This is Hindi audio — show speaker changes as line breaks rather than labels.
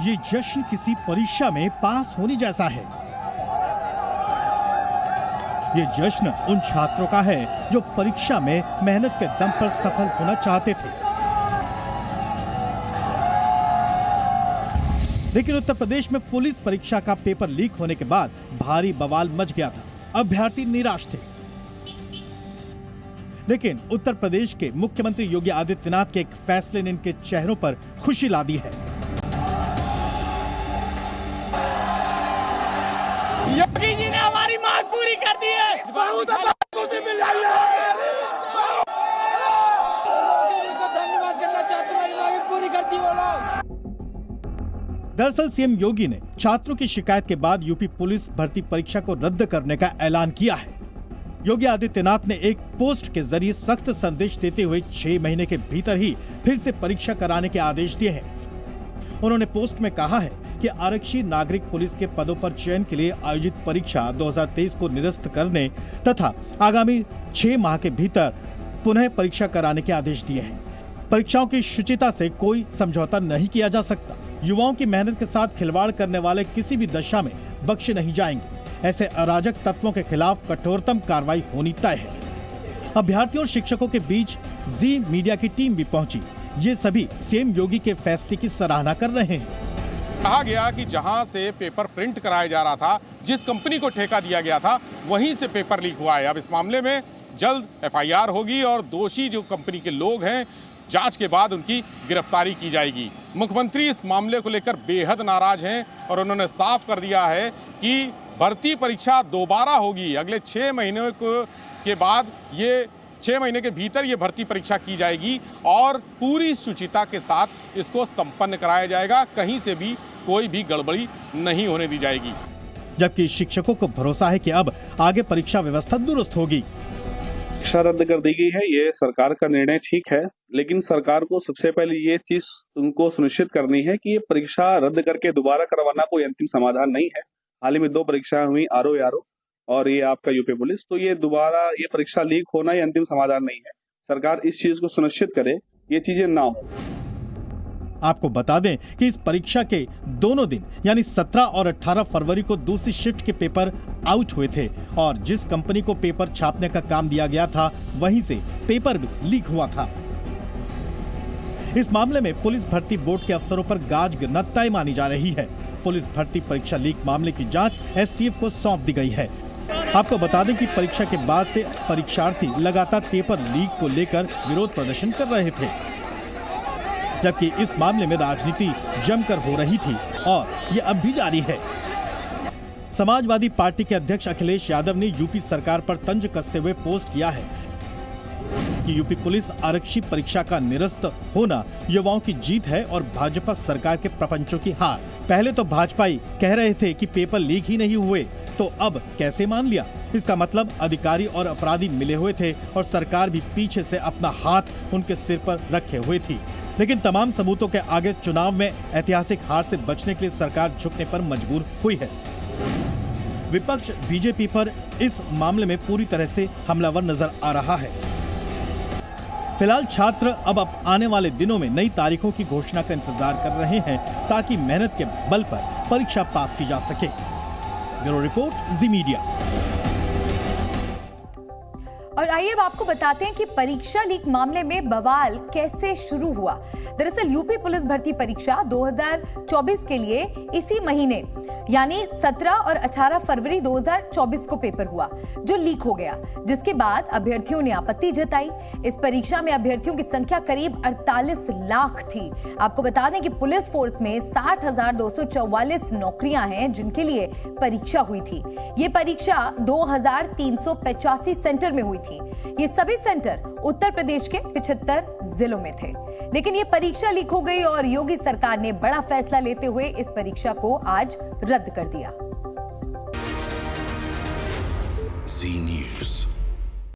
ये जश्न किसी परीक्षा में पास होने जैसा है। ये जश्न उन छात्रों का है जो परीक्षा में मेहनत के दम पर सफल होना चाहते थे। लेकिन उत्तर प्रदेश में पुलिस परीक्षा का पेपर लीक होने के बाद भारी बवाल मच गया था। अभ्यर्थी निराश थे। लेकिन उत्तर प्रदेश के मुख्यमंत्री योगी आदित्यनाथ के एक फैसले ने इनके चेहरों पर खुशी ला दी है।
योगी जी ने हमारी मांग पूरी कर दी है। धन्यवाद करना चाहते हैं, हमारी मांग पूरी कर दी वो लोग।
दरअसल सीएम योगी ने छात्रों की शिकायत के बाद यूपी पुलिस भर्ती परीक्षा को रद्द करने का ऐलान किया है। योगी आदित्यनाथ ने एक पोस्ट के जरिए सख्त संदेश देते हुए 6 महीने के भीतर ही फिर से परीक्षा कराने के आदेश दिए हैं। उन्होंने पोस्ट में कहा है कि आरक्षी नागरिक पुलिस के पदों पर चयन के लिए आयोजित परीक्षा 2023 को निरस्त करने तथा आगामी 6 माह के भीतर पुनः परीक्षा कराने के आदेश दिए हैं। परीक्षाओं की शुचिता से कोई समझौता नहीं किया जा सकता। युवाओं की मेहनत के साथ खिलवाड़ करने वाले किसी भी दशा में बख्शे नहीं जाएंगे। ऐसे अराजक तत्वों के खिलाफ कठोरतम कार्रवाई होनी तय है। अभ्यर्थियों और शिक्षकों के बीच जी मीडिया की टीम भी पहुंची। ये सभी सीएम योगी के फैसले की सराहना कर रहे हैं।
कहा गया कि जहां से पेपर प्रिंट कराया जा रहा था, जिस कंपनी को ठेका दिया गया था, वहीं से पेपर लीक हुआ है। अब इस मामले में जल्द एफआईआर होगी और दोषी जो कंपनी के लोग हैं, जांच के बाद उनकी गिरफ्तारी की जाएगी। मुख्यमंत्री इस मामले को लेकर बेहद नाराज हैं और उन्होंने साफ कर दिया है कि भर्ती परीक्षा दोबारा होगी। अगले 6 महीने के बाद ये 6 महीने के भीतर ये भर्ती परीक्षा की जाएगी और पूरी शुचिता के साथ इसको संपन्न कराया जाएगा। कहीं से भी कोई भी गड़बड़ी नहीं होने दी जाएगी।
जबकि शिक्षकों को भरोसा है कि अब आगे परीक्षा व्यवस्था दुरुस्त होगी।
परीक्षा रद्द कर दी गई है, ये सरकार का निर्णय ठीक है, लेकिन सरकार को सबसे पहले ये चीज उनको सुनिश्चित करनी है कि ये परीक्षा रद्द करके दोबारा करवाना कोई अंतिम समाधान नहीं है। हाल ही में 2 परीक्षाएं हुई, आरओ और ये आपका यूपी पुलिस, तो ये दोबारा ये परीक्षा लीक होना ये अंतिम समाधान नहीं है। सरकार इस चीज को सुनिश्चित करे, ये चीजें ना हो।
आपको बता दें कि इस परीक्षा के दोनों दिन यानी 17 और 18 फरवरी को दूसरी शिफ्ट के पेपर आउट हुए थे और जिस कंपनी को पेपर छापने का काम दिया गया था, वहीं से पेपर भी लीक हुआ था। इस मामले में पुलिस भर्ती बोर्ड के अफसरों पर गाज गिरना तय मानी जा रही है। पुलिस भर्ती परीक्षा लीक मामले की जांच एसटीएफ को सौंप दी गई है। आपको बता दें कि परीक्षा के बाद से परीक्षार्थी लगातार पेपर लीक को लेकर विरोध प्रदर्शन कर रहे थे, जबकि इस मामले में राजनीति जमकर हो रही थी और ये अब भी जारी है। समाजवादी पार्टी के अध्यक्ष अखिलेश यादव ने यूपी सरकार पर तंज कसते हुए पोस्ट किया है कि यूपी पुलिस आरक्षी परीक्षा का निरस्त होना युवाओं की जीत है और भाजपा सरकार के प्रपंचों की हार। पहले तो भाजपाई कह रहे थे कि पेपर लीक ही नहीं हुए, तो अब कैसे मान लिया? इसका मतलब अधिकारी और अपराधी मिले हुए थे और सरकार भी पीछे से अपना हाथ उनके सिर पर रखे हुए थी। लेकिन तमाम सबूतों के आगे चुनाव में ऐतिहासिक हार से बचने के लिए सरकार झुकने पर मजबूर हुई है। विपक्ष बीजेपी पर इस मामले में पूरी तरह से हमलावर नजर आ रहा है। फिलहाल छात्र अब आने वाले दिनों में नई तारीखों की घोषणा का इंतजार कर रहे हैं ताकि मेहनत के बल पर परीक्षा पास की जा सके। ब्यूरो रिपोर्ट, जी मीडिया।
और आइए अब आपको बताते हैं कि परीक्षा लीक मामले में बवाल कैसे शुरू हुआ। दरअसल यूपी पुलिस भर्ती परीक्षा 2024 के लिए इसी महीने यानी 17 और 18 फरवरी 2024 को पेपर हुआ जो लीक हो गया, जिसके बाद अभ्यर्थियों ने आपत्ति जताई। इस परीक्षा में अभ्यर्थियों की संख्या करीब 48 लाख थी। आपको बता दें कि पुलिस फोर्स में 60,244 नौकरियां हैं जिनके लिए परीक्षा हुई थी। ये परीक्षा 2,385 सेंटर में हुई थी। ये सभी सेंटर उत्तर प्रदेश के 75 जिलों में थे। लेकिन ये परीक्षा लीक हो गई और योगी सरकार ने बड़ा फैसला लेते हुए इस परीक्षा को आज रद्द कर दिया।